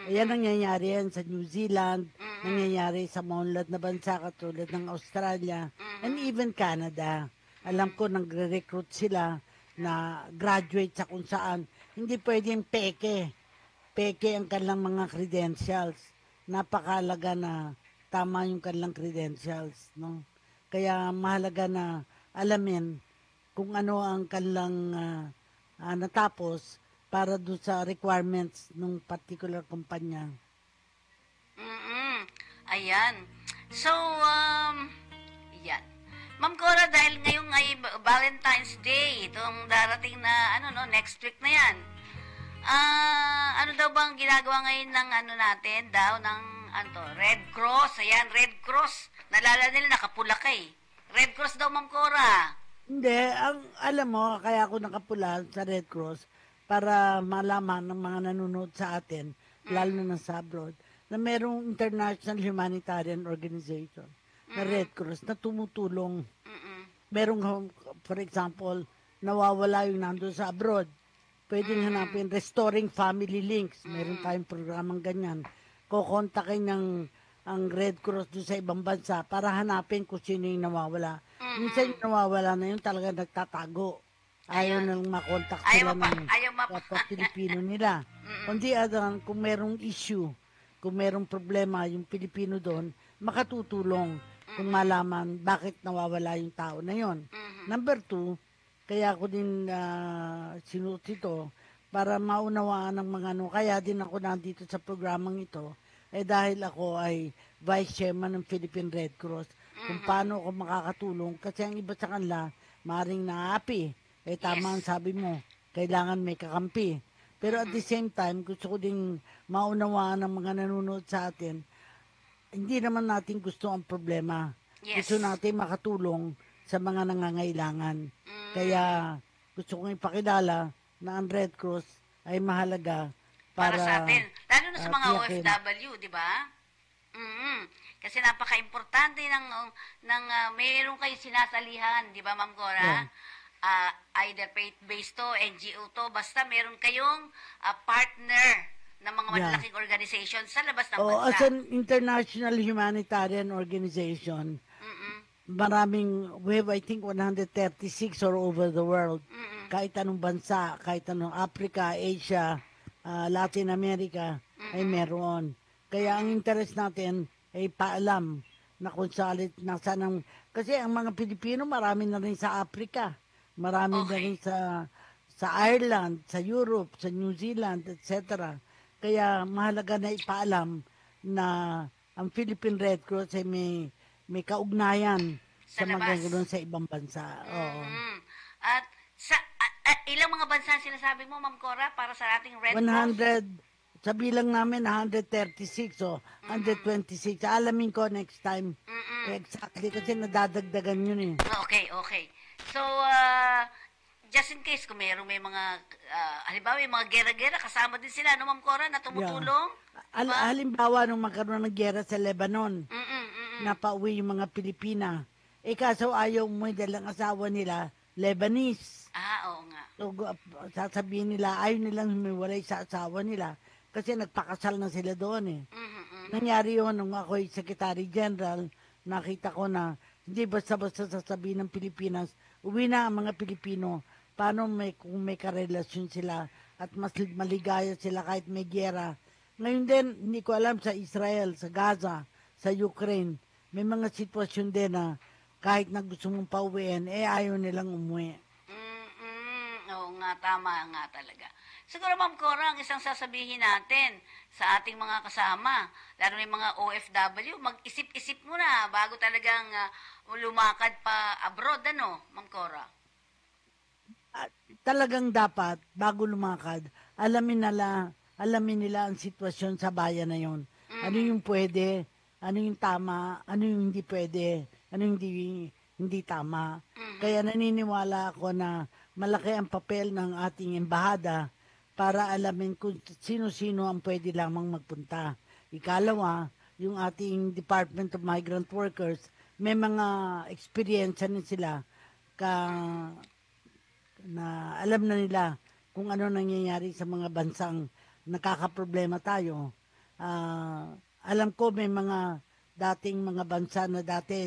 Ayan nangyayari yan sa New Zealand, nangyayari sa maunlad na bansa katulad ng Australia, and even Canada. Alam ko nagre-recruit sila na graduate sa kung saan. Hindi pwedeng peke. Peke ang kanilang mga credentials. Napakalaga na tama yung kanilang credentials. No? Kaya mahalaga na alamin kung ano ang kanilang natapos para doon sa requirements ng particular kumpanya. Ayan. So, yan. Ma'am Cora, dahil ngayong ay Valentine's Day, itong darating na, next week na yan. Ano daw bang ginagawa ngayon ng natin daw, ng Red Cross? Ayan, Red Cross. Nalala nila, nakapula ka eh. Red Cross daw, Ma'am Cora. Hindi, alam mo, kaya ako nakapula sa Red Cross para malaman ng mga nanonood sa atin, lalo na sa abroad, na merong international humanitarian organization na Red Cross na tumutulong. Merong, for example, nawawala yung nandun sa abroad. Pwedeng hanapin, Restoring Family Links. Meron tayong programang ganyan. Kukontakin ang Red Cross doon sa ibang bansa para hanapin kung sino yung nawawala. Minsan yung nawawala na yun talaga nagtatago. Ayaw nang makontak sila ng kapwa Pilipino nila. Kundi kung merong issue, kung merong problema yung Pilipino doon, makatutulong kung malaman bakit nawawala yung tao na yon. Number 2, kaya ako din sinuot ito para maunawaan ng mga kaya din ako nandito sa programang ito, dahil ako ay Vice Chairman ng Philippine Red Cross. Kung paano ako makakatulong, kasi ang iba sa kanila, maring naapi. Tama ang sabi mo, kailangan may kakampi. Pero at the same time, gusto ko ding maunawaan ng mga nanonood sa atin, hindi naman natin gusto ang problema. Gusto natin makatulong sa mga nangangailangan. Kaya gusto kong ipakilala na ang Red Cross ay mahalaga para sa atin. Lalo na sa mga OFW, di ba? Kasi napaka-importante ng mayroon kayo sinasalihan, di ba, Ma'am Cora? Either faith-based to, NGO to, basta meron kayong partner ng mga malalaking organization sa labas ng bansa. As an international humanitarian organization, we have, I think, 136 all over the world. Kahit anong bansa, kahit anong Africa, Asia, Latin America, ay meron. Kaya ang interest natin ay paalam na kung saan nasaan kasi ang mga Pilipino marami na rin sa Africa. Marami na rin sa Ireland, sa Europe, sa New Zealand, etc. Kaya mahalaga na ipaalam na ang Philippine Red Cross ay may kaugnayan sa magagawa sa ibang bansa. At ilang mga bansa sinasabi mo, Ma'am Cora, para sa ating Red 100, Cross? sa bilang namin, 136 o 126. Alamin ko next time. Exactly, kasi nadadagdagan yun eh. Okay. So, just in case, kung may mga, halimbawa, may mga gera-gera, kasama din sila, no, Ma'am Cora, na tumutulong? Halimbawa, nung magkaroon ng gera sa Lebanon, napauwi yung mga Pilipina. Kaso ayaw mo dahil ang asawa nila, Lebanese. Oo nga. So, sasabihin nila, ayaw nilang humiwalay sa asawa nila kasi nagpakasal na sila doon eh. Nangyari yun nung ako'y Secretary General, nakita ko na hindi basta-basta sasabihin ng Pilipinas, uwi na ang mga Pilipino, paano kung may karelasyon sila at mas maligaya sila kahit may giyera, Ngayon din, hindi ko alam sa Israel, sa Gaza, sa Ukraine, may mga sitwasyon din na kahit na gusto mong pauwiin, ayaw nilang umuwi. Oo nga, tama nga talaga. Siguro, Ma'am Cora, ang isang sasabihin natin sa ating mga kasama, lalo na yung mga OFW, mag-isip-isip muna bago talagang lumakad pa abroad, ano, Ma'am Cora? Talagang dapat, bago lumakad, alamin nila ang sitwasyon sa bayan na yon. Ano yung pwede, ano yung tama, ano yung hindi pwede, ano yung hindi tama. Kaya naniniwala ako na malaki ang papel ng ating embahada para alamin kung sino-sino ang pwede lamang magpunta. Ikalawa, yung ating Department of Migrant Workers, may mga experience na sila na alam na nila kung ano nangyayari sa mga bansang nakakaproblema tayo. Alam ko may mga dating mga bansa na dati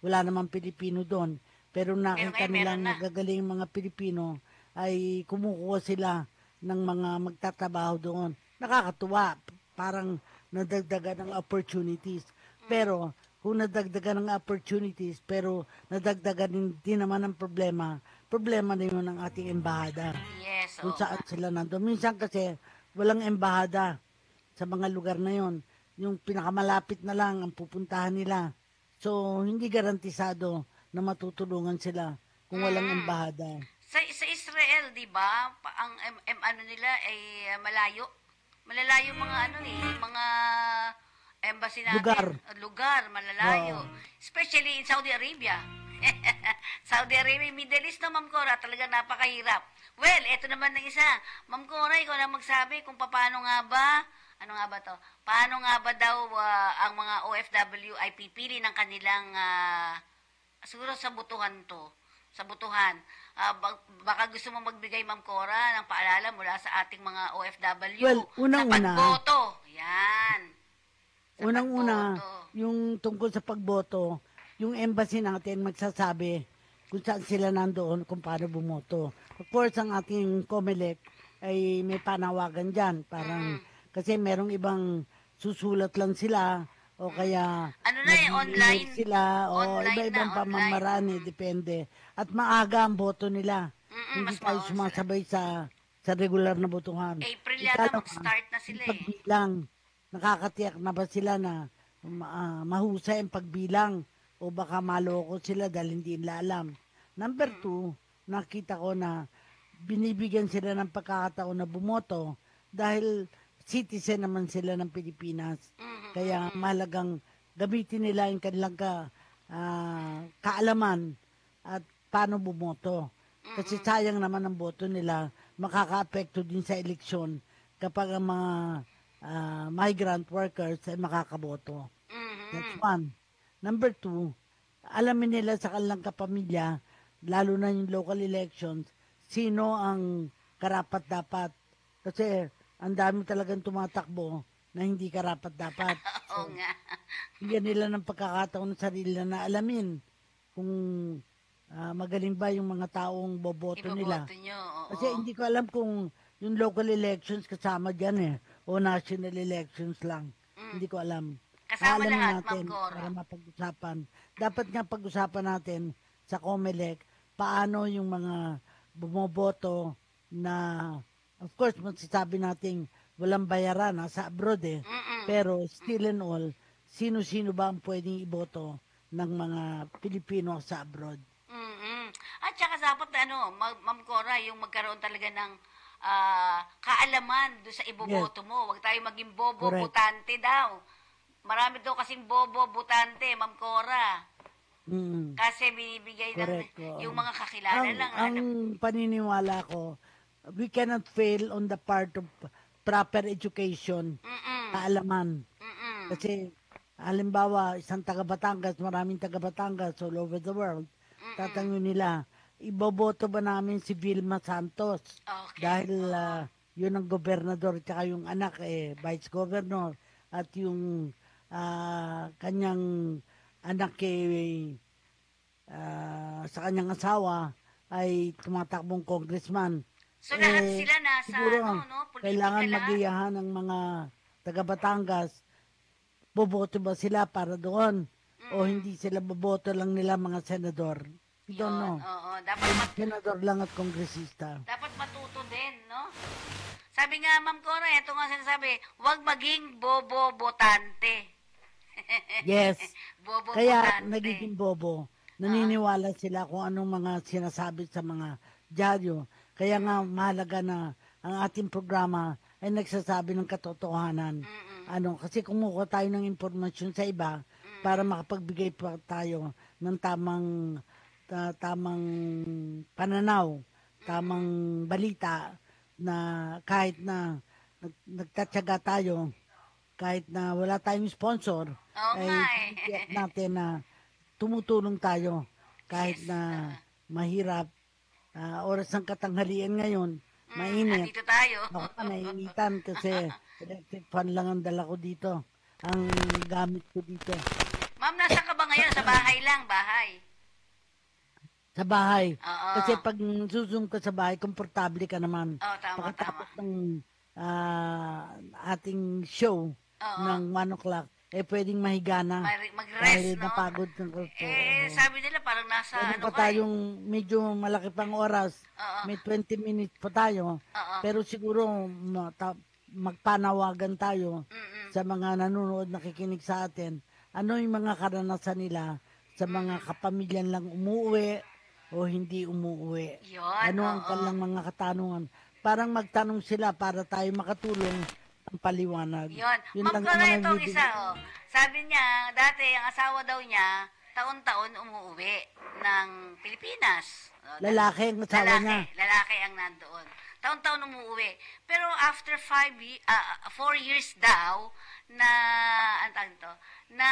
wala namang Pilipino doon. Pero nakita nilang magagaling mga Pilipino ay kumukuha sila ng mga magtatrabaho doon. Nakakatuwa. Parang nadagdagan ng opportunities. Pero kung nadagdagan ng opportunities pero nadagdagan din naman ng problema na yun ng ating embahada. Yes, Kung saan sila nandun. Minsan kasi walang embahada sa mga lugar na yon. Yung pinakamalapit na lang ang pupuntahan nila. So, hindi garantisado na matutulungan sila kung walang embahada. Sa Israel, di ba, ang ano nila ay malayo. Malalayo mga mga embassy natin. Lugar, malalayo. Especially in Saudi Arabia. Saudi Arabia, Middle East na, Ma'am Cora, talaga napakahirap. Well, eto naman ng isa. Ma'am Cora, ikaw lang magsabi kung paano nga ba, ano nga ba to? Paano nga ba daw ang mga OFW ay pipili ng kanilang, siguro sa butuhan to. Sa butuhan. Baka gusto mo magbigay, Ma'am Cora, ng paalala mula sa ating mga OFW. Well, sa pagboto. Yan. Unang-una, yung tungkol sa pagboto, yung embassy natin magsasabi kung saan sila nandoon, kung paano bumoto. Of course, ang ating COMELEC ay may panawagan dyan. Parang, kasi merong ibang susulat lang sila o kaya online sila o online iba-ibang pamamaraan, depende. At maaga ang boto nila. Hindi tayo sumasabay sa regular na botohan. April yata mag-start na sila pagbilang, nakakatiyak na ba sila na mahusay ang pagbilang o baka maloko sila dahil hindi nila alam. Number 2, nakita ko na binibigyan sila ng pagkakataon na bumoto dahil citizen naman sila ng Pilipinas. Kaya mahalagang gamitin nila yung kanilang kaalaman at paano bumoto. Kasi sayang naman ang boto nila, makaka-apekto din sa eleksyon kapag ang mga migrant workers ay makakaboto. That's one. Number 2, alamin nila sa kanilang kapamilya, lalo na yung local elections, sino ang karapat-dapat. Kasi ang dami talagang tumatakbo na hindi karapat-dapat. Oo nga. Bigyan nila ng pagkakataon ng sarili na alamin kung magaling ba yung mga taong boboto nila. Kasi hindi ko alam kung yung local elections kasama dyan o national elections lang. Hindi ko alam. Kasama lahat, natin Ma'am Cora. para mapag-usapan. Dapat nga pag-usapan natin sa COMELEC paano yung mga bumoboto na, of course, masasabi natin walang bayaran, nasa abroad Pero still and all, sino-sino ba ang pwedeng iboto ng mga Pilipino sa abroad? At saka dapat Ma'am Cora, yung magkaroon talaga ng kaalaman doon sa iboboto mo. Huwag tayo maging bobo, butante daw. Marami daw kasing bobo, butante, Ma'am Cora. Kasi binibigay yung mga kakilala lang. Ang paniniwala ko, we cannot fail on the part of proper education, kaalaman. Kasi, halimbawa, isang taga Batangas, maraming taga Batangas all over the world, tatanungin nila, iboboto ba namin si Vilma Santos? Okay. Dahil yun ang gobernador, tsaka yung anak, vice governor, at yung kanyang anak sa kanyang asawa ay tumatakbong congressman. So lahat sila nasa siguro, politika kailangan lahat? magiyahan ng mga taga Batangas, boboto ba sila para doon? O hindi sila boboto lang nila mga senador? I don't know. Oo, dapat Senador lang at kongresista. dapat matuto din, no? Sabi nga, Ma'am Cora, ito nga sinasabi, huwag maging bobo-botante. Yes. Kaya Bobo-botante. nagiging bobo. Naniniwala sila kung anong mga sinasabi sa mga dyaryo. Kaya nga mahalaga na ang ating programa ay nagsasabi ng katotohanan. Kasi kumuha tayo ng impormasyon sa iba para makapagbigay pa tayo ng tamang pananaw, tamang balita na kahit na nagtatyaga tayo, kahit na wala tayong sponsor, Oo ay nga eh. tiyak natin na tumutulong tayo kahit na mahirap. Oras ng katanghalian ngayon, mainit. Andito tayo. Ako pa nainitan kasi electric fan lang ang dala ko dito. Ang gamit ko dito. Ma'am, nasa ka ba ngayon? Sa bahay lang, bahay. Sa bahay. Oo. Kasi pag susum ka sa bahay, komportable ka naman. Oo, tama, Pagkatapos tama. ng ating show ng 1 o'clock, pwedeng mahiga na. Mag-rest, Dahil no? napagod ng korpo. Sabi nila parang nasa Meron ano pa ka eh. tayong medyo malaki pang oras. Oo. May 20 minutes pa tayo. Oo. Pero siguro magpanawagan tayo sa mga nanonood, nakikinig sa atin. Ano yung mga karanasan nila sa mga kapamilyan lang umuwi o hindi umuwi? Yun, Ano ang oo. kanilang mga katanungan? Parang magtanong sila para tayo makatulong ng paliwanag. Yun. Yun Ma'am lang Cora, naman ang itong bibig- isa, oh. Sabi niya, dati ang asawa daw niya, taon-taon umuwi ng Pilipinas. Lalaki ang asawa niya. Lalaki ang nandoon. Taon-taon umuwi. Pero after 4 years daw, na, ang tawag nito, na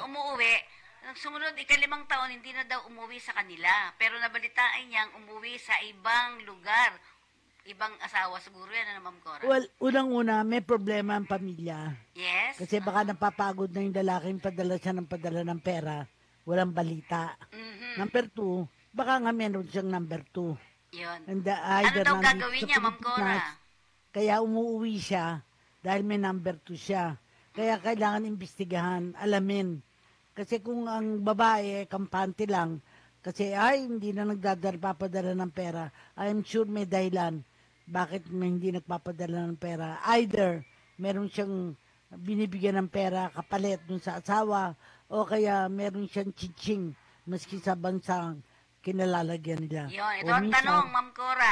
umuwi, sumunod, 5 taon, hindi na daw umuwi sa kanila. Pero nabalitaan niyang umuwi sa ibang lugar. Ibang asawa siguro yan, ano, Ma'am Cora? Well, unang-una, may problema ang pamilya. Yes? Kasi baka napapagod na yung lalaking padala siya ng padala ng pera. Walang balita. Mhm. Number 2, baka nga meron siyang number 2. Yun. And Ano daw nandito gagawin sa niya, Ma'am Cora? Pilipinas, kaya umuwi siya dahil may number 2 siya. Kaya kailangan imbestigahan, alamin. Kasi kung ang babae, kampante lang, kasi hindi na papadala ng pera, I'm sure may dahilan bakit hindi nagpapadala ng pera. Either meron siyang binibigyan ng pera kapalit dun sa asawa o kaya meron siyang chiching maski sa bansang kinalalagyan nila. Yun, ito O ang minsan, tanong, Ma'am Cora.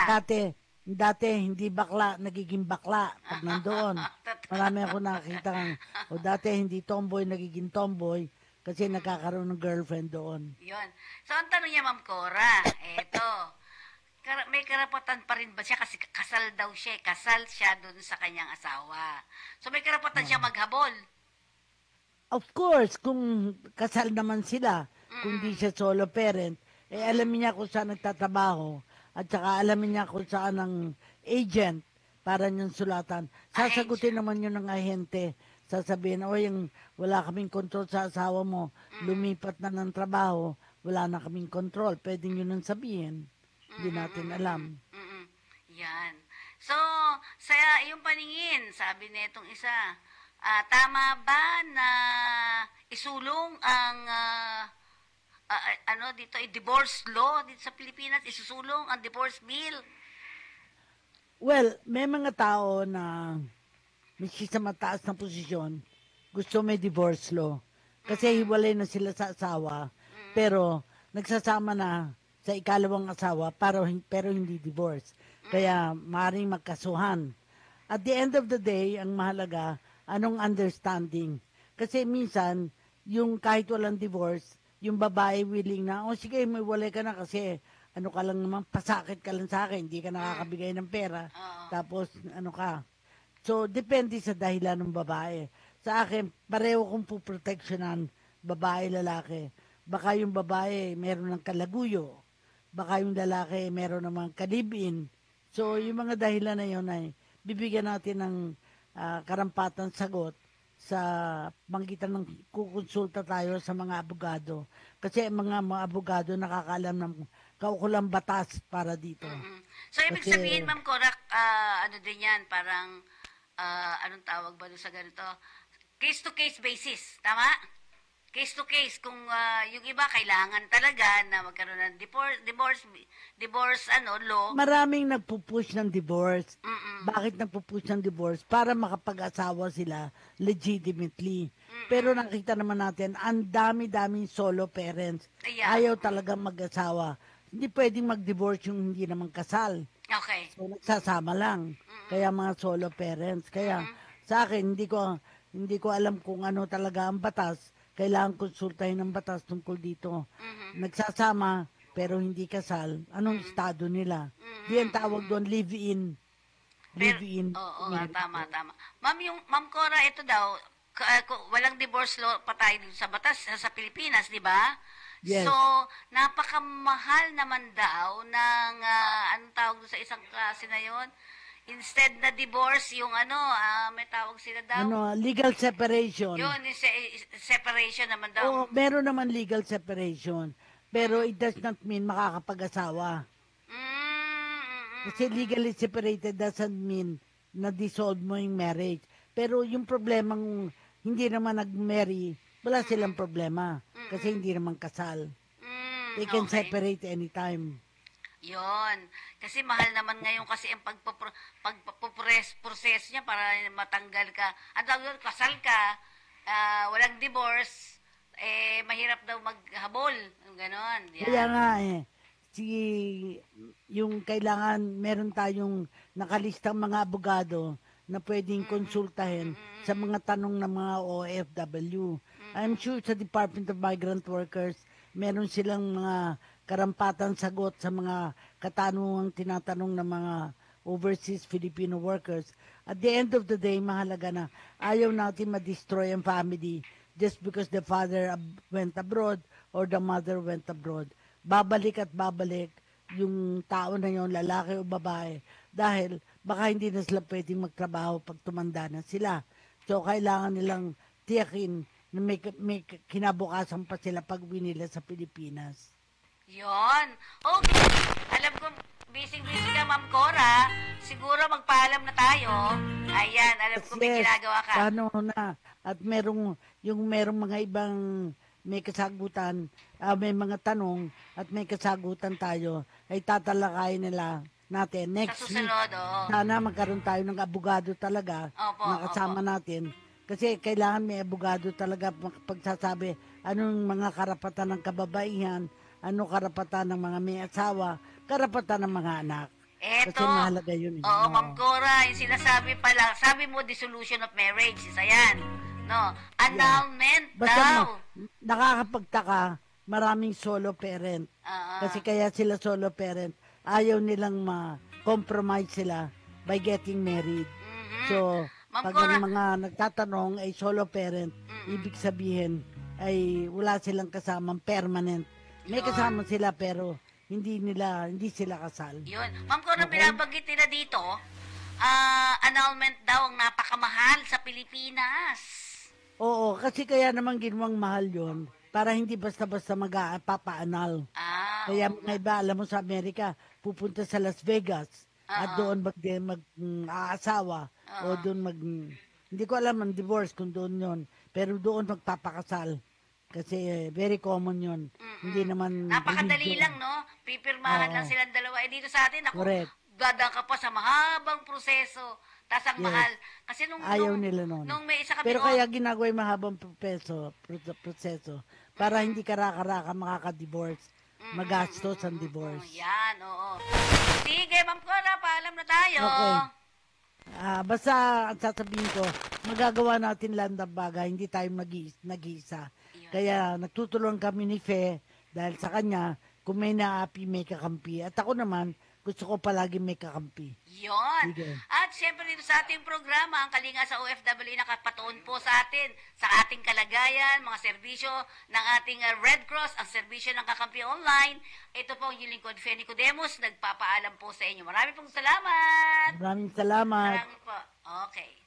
Dati hindi bakla, nagiging bakla pag nandoon. Marami ako nakakita dati hindi tomboy, nagiging tomboy kasi nakakaroon ng girlfriend doon. Yun. So, ang tanong niya, Ma'am Cora, eto, may karapatan pa rin ba siya? Kasi kasal daw siya, kasal siya dun sa kanyang asawa. So, may karapatan siya maghabol. Of course, kung kasal naman sila, kung di siya solo parent, alamin niya kung saan nagtatrabaho at saka alamin niya kung saan ang agent para niyang sulatan. Sasagutin naman yun ng ahente. Sasabihin, yung wala kaming control sa asawa mo, lumipat na ng trabaho, wala na kaming control. Pwede yun nang sabihin. Hindi natin alam. Yan. So, sa iyong paningin, sabi nitong isa, tama ba na isulong ang dito, divorce law dito sa Pilipinas, isusulong ang divorce bill? Well, may mga tao na miski sa mataas na posisyon, gusto may divorce law. Kasi hiwalay na sila sa asawa, pero nagsasama na sa ikalawang asawa pero hindi divorce. Kaya maaaring magkasuhan. At the end of the day, ang mahalaga, anong understanding. Kasi minsan, yung kahit walang divorce, yung babae willing na, sige, may walay ka na kasi ano ka lang naman, pasakit ka lang sa akin, hindi ka nakakabigay ng pera. Tapos, ano ka. So, depende sa dahilan ng babae. Sa akin, pareho kong puproteksyonan, babae, lalaki. Baka yung babae, meron ng kalaguyo. Baka yung lalaki, meron namang kalibin. So, yung mga dahilan na yun ay bibigyan natin ng karampatan sagot sa panggitan ng kukonsulta tayo sa mga abogado. Kasi mga abogado nakakaalam ng kaukulang batas para dito. So, ibig sabihin, Ma'am Cora, ano din yan, parang anong tawag ba doon sa ganito? Case-to-case basis, tama? Case-to-case, kung yung iba kailangan talaga na magkaroon ng divorce law. Maraming nagpupush ng divorce. Bakit nagpupush ng divorce? Para makapag-asawa sila legitimately. Pero nakita naman natin, ang dami-daming solo parents. Ayan. Ayaw talagang mag-asawa. Hindi pwedeng mag-divorce yung hindi naman kasal. Okay. So, nagsasama lang. Kaya mga solo parents. Kaya sa akin, hindi ko alam kung ano talaga ang batas. Kailangan konsultahin ng batas tungkol dito. Nagsasama, pero hindi kasal. Anong estado nila? Di ang tawag doon, live-in. Live-in. Oo, tama. Ma'am Cora, ito daw, walang divorce law pa tayo dito sa batas sa Pilipinas, di ba? Yes. So, napakamahal naman daw ng, anong tawag doon sa isang klase na yon? Instead na divorce, yung may tawag sila daw. Legal separation. Yun, yung separation naman daw. Oo, meron naman legal separation. Pero it does not mean makakapag-asawa. Kasi legally separated doesn't mean na-dissolve mo yung marriage. Pero yung problemang hindi naman nag-marry, wala silang problema. Kasi hindi naman kasal. They can separate anytime. Yon. Kasi mahal naman ngayon kasi ang proseso niya para matanggal ka. Ang tawag doon, kasal ka, walang divorce, mahirap daw maghabol. Ganon. Yan. Kaya nga yung kailangan, meron tayong nakalistang mga abogado na pwedeng konsultahin sa mga tanong ng mga OFW. I'm sure sa Department of Migrant Workers, meron silang mga karampatan sagot sa mga katanungang tinatanong ng mga overseas Filipino workers. At the end of the day, mahalaga na ayaw natin ma-destroy ang family just because the father went abroad or the mother went abroad. Babalik at babalik yung tao na yun, lalaki o babae, dahil baka hindi na sila pwedeng magtrabaho pag tumanda na sila. So, kailangan nilang tiyakin na may kinabukasan pa sila pag winila sa Pilipinas. Yon. Okay. Alam ko, busy-busy ka, Ma'am Cora. Siguro magpaalam na tayo. Ayan, alam ko may ginagawa ka. Ano na. At merong mga ibang may kasagutan, may mga tanong at may kasagutan tayo, ay tatalakayin nila natin next Sa susunod, week. Sana magkaroon tayo ng abogado talaga na kasama natin. Kasi kailangan may abogado talaga pagsasabi anong mga karapatan ng kababaihan, ano karapatan ng mga may asawa, karapatan ng mga anak. Kasi mahalaga yun. Oo, Ma'am Cora, yung sinasabi pa lang, sabi mo dissolution of marriage, isa yan. No, annulment daw. Nakakapagtaka, maraming solo parent. Kasi kaya sila solo parent, ayaw nilang ma-compromise sila by getting married. So, pag ang mga nagtatanong ay solo parent, ibig sabihin ay wala silang kasamang permanent. May kasama sila pero hindi sila kasal. Yun. Ma'am Cora, binabanggit nila dito, annulment daw ang napakamahal sa Pilipinas. Oo, kasi kaya naman ginawang mahal yon para hindi basta-basta magpapa-annul. Kaya mga iba, alam mo sa Amerika, pupunta sa Las Vegas at doon mag-aasawa o doon hindi ko alam ang divorce kung doon yon, pero doon magpapakasal. Kasi very common yun. Hindi naman napakadali lang, no? Pipirmahan lang silang dalawa. Dito sa atin, dadang ka pa sa mahabang proseso. Tas ang mahal. Kasi ayaw nila nun. Nung may isa kami, pero kaya ginagawa yung mahabang proseso para hindi karaka-raka makaka-divorce. Magastos ang divorce. Yan, oo. Sige, Ma'am Cora, paalam na tayo. Okay. Basta ang sasabihin ko, magagawa natin lang ng bagay, hindi tayo nag-iisa. Kaya nagtutulungan kami ni Fe dahil sa kanya, kung may naapi, may kakampi. At ako naman, gusto ko palagi may kakampi. Yon. At siyempre dito sa ating programa, ang Kalinga sa OFW nakapatuon po sa atin, sa ating kalagayan, mga serbisyo ng ating Red Cross, ang serbisyo ng Kakampi Online. Ito po yung lingkod, Fe Nicodemus, nagpapaalam po sa inyo. Maraming pong salamat. Maraming salamat. Maraming po. Okay.